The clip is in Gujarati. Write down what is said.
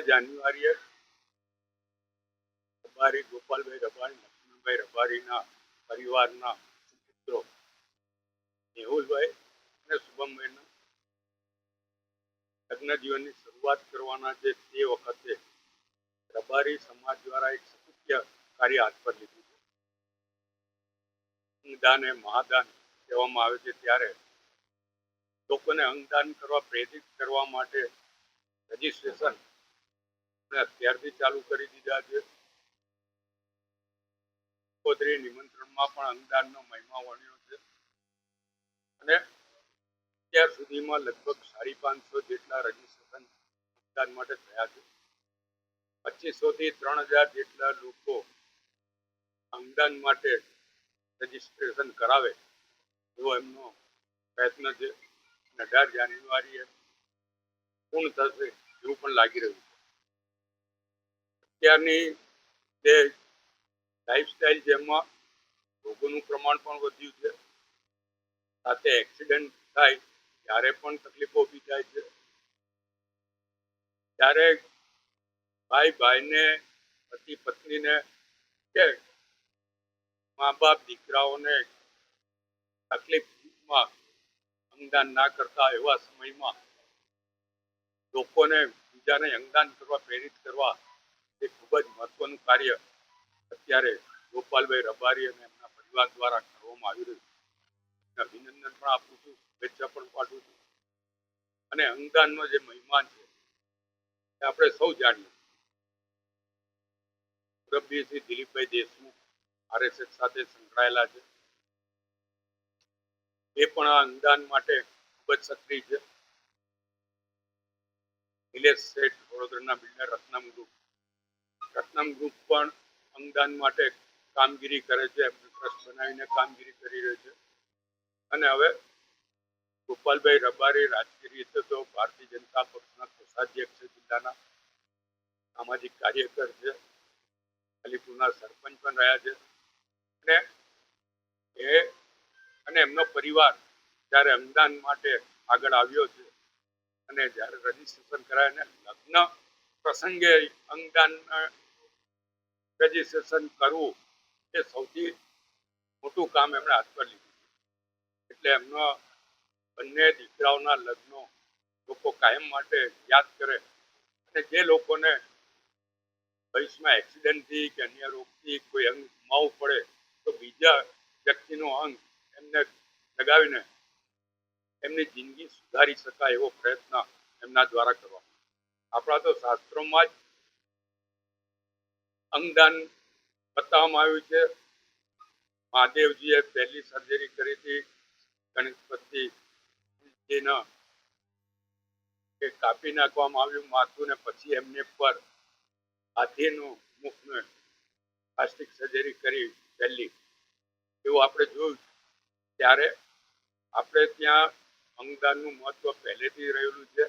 જાન્યુઆરીએ રબારી ગોપાલભાઈ રબારી, લક્ષ્મણભાઈ રબારીના પરિવારના મિત્રો મેહુલભાઈ અને શુભમભાઈના લગ્ન જીવનની શરૂઆત કરવાના છે. તે વખતે રબારી સમાજ દ્વારા એક સત્ય કાર્ય હાથ પર લીધું છે. અંગદાન એ મહાદાન કહેવામાં આવે છે. ત્યારે લોકોને અંગદાન કરવા પ્રેરિત કરવા માટે રજીસ્ટ્રેશન અત્યારથી ચાલુ કરી દીધા છે. કોદરી નિમંત્રણમાં પણ અંગદાનનો મહિમા વર્ણ્યો છે અને અત્યાર સુધીમાં લગભગ 550 જેટલા રજીસ્ટ્રેશન અંગદાન માટે થયા છે. 2500 થી 3000 જેટલા લોકો અંગદાન માટે રજીસ્ટ્રેશન કરાવે એવો એમનો પ્રયત્ન છે. 18 જાન્યુઆરીએ પૂર્ણ થશે એવું પણ લાગી રહ્યું છે. અત્યારની જે લાઈફસ્ટાઈલ જેમાં રોગોનું પ્રમાણ પણ વધ્યું છે, સાથે એક્સિડન્ટ થાય ત્યારે પણ તકલીફો ઊભી થાય છે. ત્યારે ભાઈ ભાઈને, પતિ પત્નીને કે મા બાપ દીકરાઓને તકલીફમાં અંગદાન ના કરતા એવા સમયમાં લોકોને બીજાને અંગદાન કરવા પ્રેરિત કરવા એ ખૂબ જ મહત્વનું કાર્ય અત્યારે ગોપાલભાઈ રબારી અને એમના પરિવાર દ્વારા કરવામાં આવી રહ્યું છે. અભિનંદન પણ આપું છું, શુભેચ્છા પણ પાઠવું છું. અને અંગદાનનો જે મહિમા છે એ આપણે સૌ જાણીએ. મુરબ્બી શ્રી દિલીપભાઈ દેશમુખ RSS સાથે સંકળાયેલા છે. એ પણ આ અંગદાન માટે ખૂબ જ સક્રિય છે. નિલેશ શેઠ વડોદરાના બિલ્ડર રત્નમ ગ્રુપ પણ અંગદાન માટે કામગીરી કરે છે. ટ્રસ્ટ બનાવીને કામગીરી કરી રહ્યો છે. અને હવે ગોપાલભાઈ રબારી રાજકીય રીતે તો ભારતીય જનતા પક્ષના કોષાધ્યક્ષ જિલ્લાના સામાજિક કાર્યકર છે. અલીપુરના સરપંચ પણ રહ્યા છે. અને એમનો પરિવાર જ્યારે અંગદાન માટે આગળ આવ્યો છે અને જ્યારે રજીસ્ટ્રેશન કરાય લગ્ન પ્રસંગે અંગદાન રજીસ્ટ્રેશન કરવું એ સૌથી મોટું કામ એમણે હાથ પર લીધું. એટલે એમનો બંને દીકરાઓના લગ્નો લોકો કાયમ માટે યાદ કરે અને જે લોકોને ભવિષ્યમાં એક્સિડન્ટથી કે અન્ય રોગથી કોઈ અંગ ગુમાવવું પડે તો બીજા વ્યક્તિનો અંગ એમને લગાવીને એમની જિંદગી સુધારી શકાય એવો પ્રયત્ન એમના દ્વારા કરવામાં. આપણા તો શાસ્ત્રોમાં જ અંગદાન બતાવવામાં આવ્યું છે. મહાદેવજીએ પહેલી સર્જરી કરી હતી ગણપતિજીના કે કાપી નાખવામાં આવ્યું માથું ને પછી એમને પર હાથીનું મુખને પ્લાસ્ટિક સર્જરી કરી પહેલી, એવું આપણે જોયું. ત્યારે આપણે ત્યાં અંગદાનનું મહત્વ પહેલેથી રહેલું છે.